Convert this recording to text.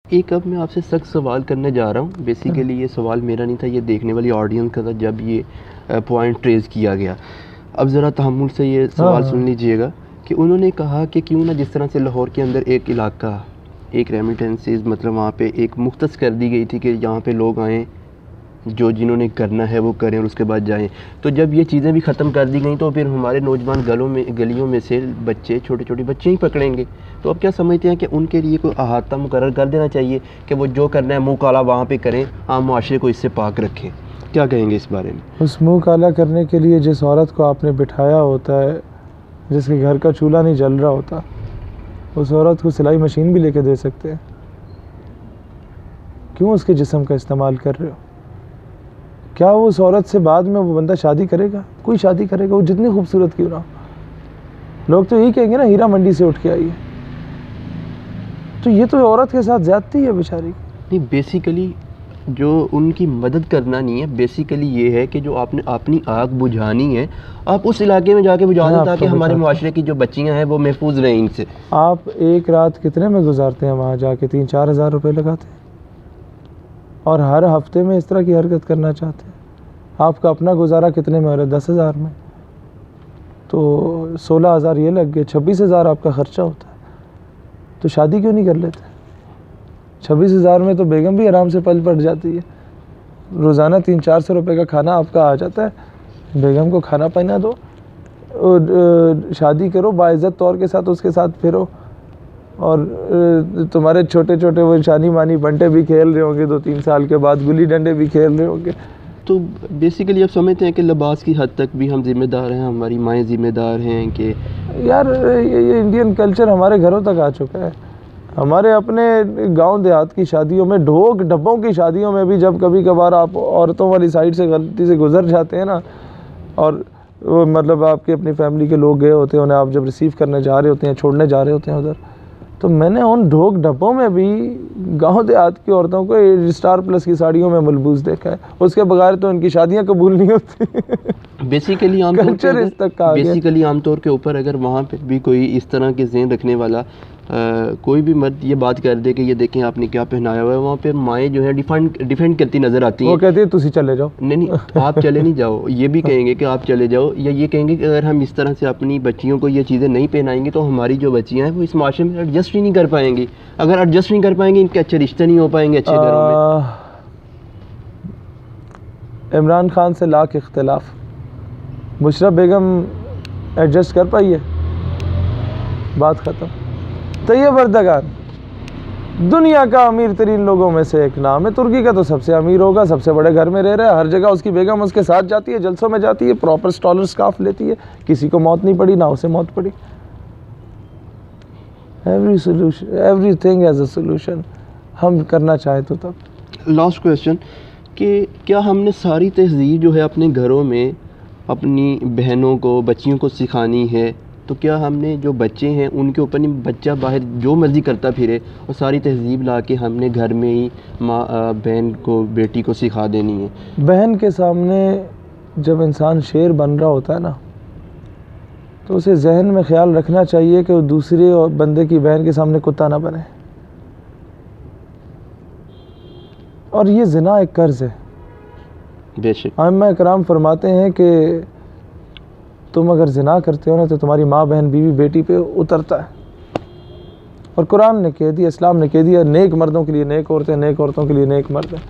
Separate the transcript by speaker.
Speaker 1: एक अब मैं आपसे सख्त सवाल करने जा रहा हूँ। बेसिकली ये सवाल मेरा नहीं था, ये देखने वाली ऑडियंस का था जब ये पॉइंट ट्रेस किया गया। अब ज़रा तहम्मुल से ये सवाल सुन लीजिएगा कि उन्होंने कहा कि क्यों ना जिस तरह से लाहौर के अंदर एक इलाका, एक रेमिटेंसेस मतलब वहाँ पे एक मुख्तस कर दी गई थी कि यहाँ पे लोग आएँ, जो जिन्होंने करना है वो करें और उसके बाद जाएं। तो जब ये चीज़ें भी ख़त्म कर दी गई तो फिर हमारे नौजवान गलियों में से बच्चे, छोटे छोटे बच्चे ही पकड़ेंगे। तो अब क्या समझते हैं कि उनके लिए कोई अहाता मुकर्रर कर देना चाहिए कि वो जो करना है मुँह काला वहाँ पे करें, आम माशरे को इससे पाक रखें? क्या कहेंगे इस बारे में?
Speaker 2: उस मुँह काला करने के लिए जिस औरत को आपने बिठाया होता है, जिसके घर का चूल्हा नहीं जल रहा होता, उस औरत को सिलाई मशीन भी लेके दे सकते हैं। क्यों उसके जिस्म का इस्तेमाल कर रहे हो? क्या वो उस औरत से बाद में वो बंदा शादी करेगा? कोई शादी करेगा, वो जितनी खूबसूरत क्यों ना हो। लोग तो यही कहेंगे ना, हीरा मंडी से उठ के आई है। तो ये तो औरत के साथ ज्यादती है बेचारी।
Speaker 1: नहीं, बेसिकली जो उनकी मदद करना नहीं है, बेसिकली ये है कि जो आपने अपनी आग बुझानी है, आप उस इलाके में जाके बुझा दें ताकि हमारे मुआशरे की जो बच्चियां हैं वो महफूज रहें इनसे।
Speaker 2: आप एक रात कितने में गुजारते हैं वहाँ जाके? 3-4 हज़ार रुपये लगाते हैं और हर हफ्ते में इस तरह की हरकत करना चाहते हैं। आपका अपना गुजारा कितने में हो रहा है? 10,000 में। तो 16,000 ये लग गए, 26,000 आपका ख़र्चा होता है। तो शादी क्यों नहीं कर लेते? 26,000 में तो बेगम भी आराम से पल पड़ जाती है। रोज़ाना 300-400 रुपये का खाना आपका आ जाता है, बेगम को खाना पहना दो और शादी करो बाइज़्ज़त तौर के साथ, उसके साथ फिरो और तुम्हारे छोटे छोटे वो शानी मानी बंटे भी खेल रहे होंगे, 2-3 साल के बाद गुल्ली डंडे भी खेल रहे होंगे।
Speaker 1: तो बेसिकली आप समझते हैं कि लिबास की हद तक भी हम जिम्मेदार हैं, हमारी माएँ जिम्मेदार हैं कि
Speaker 2: यार ये इंडियन कल्चर हमारे घरों तक आ चुका है। हमारे अपने गांव देहात की शादियों में, ढोक डब्बों की शादियों में भी जब कभी कभार आप औरतों वाली साइड से गलती से गुजर जाते हैं ना, और वो मतलब आपके अपनी फैमिली के लोग गए होते हैं, उन्हें आप जब रिसीव करने जा रहे होते हैं, छोड़ने जा रहे होते हैं उधर, तो मैंने उन ढोक डब्बों में भी गांव देहात की औरतों को स्टार प्लस की साड़ियों में मलबूस देखा है। उसके बगैर तो उनकी शादियां कबूल नहीं होती।
Speaker 1: बेसिकली आमतौर के ऊपर अगर वहाँ पे भी कोई इस तरह के ज़हन रखने वाला कोई भी मर्द ये बात कर दे कि ये देखें आपने क्या पहनाया हुआ है, वहाँ पे माएँ जो है डिफेंड करती नज़र आती हैं।
Speaker 2: वो कहती है तुसी चले जाओ।
Speaker 1: नहीं, आप चले नहीं जाओ, ये भी कहेंगे कि आप चले जाओ, या ये कहेंगे कि अगर हम इस तरह से अपनी बच्चियों को ये चीज़ें नहीं पहनाएंगे तो हमारी जो बच्चियाँ हैं वो इस माशरे में एडजस्ट ही नहीं कर पाएंगी। अगर एडजस्ट नहीं कर पाएंगे, इनके अच्छे रिश्ते नहीं हो पाएंगे अच्छे घरों में।
Speaker 2: इमरान खान से लाख इख्तिलाफ, मुशर्रफ बेगम एडजस्ट कर पाई है, बात ख़त्म। तैयब अर्दगान दुनिया का अमीर तरीन लोगों में से एक नाम है, तुर्की का तो सबसे अमीर होगा, सबसे बड़े घर में रह रहा है, हर जगह उसकी बेगम उसके साथ जाती है, जलसों में जाती है, प्रॉपर स्टॉलर स्कार्फ लेती है, किसी को मौत नहीं पड़ी, ना उसे मौत पड़ी। एवरीथिंग एज अ सोल्यूशन, हम करना चाहें तो तब।
Speaker 1: लास्ट क्वेश्चन कि क्या हमने सारी तहजीब जो है अपने घरों में अपनी बहनों को, बच्चियों को सिखानी है? तो क्या हमने जो बच्चे हैं उनके ऊपर नहीं, बच्चा बाहर जो मर्ज़ी करता फिरे और सारी तहजीब ला के हमने घर में ही माँ बहन को, बेटी को सिखा देनी है?
Speaker 2: बहन के सामने जब इंसान शेर बन रहा होता है ना, तो उसे जहन में ख्याल रखना चाहिए कि वो दूसरे और बंदे की बहन के सामने कुत्ता ना बने। और ये ज़िना एक कर्ज़ है।
Speaker 1: बेशक
Speaker 2: आइम्मा कराम फरमाते हैं कि तुम अगर ज़िना करते हो ना तो तुम्हारी माँ, बहन, बीवी, बेटी पे उतरता है। और कुरान ने कह दिया, इस्लाम ने कह दिया, नेक मर्दों के लिए नेक औरतें, नेक औरतों के लिए नेक मर्द हैं।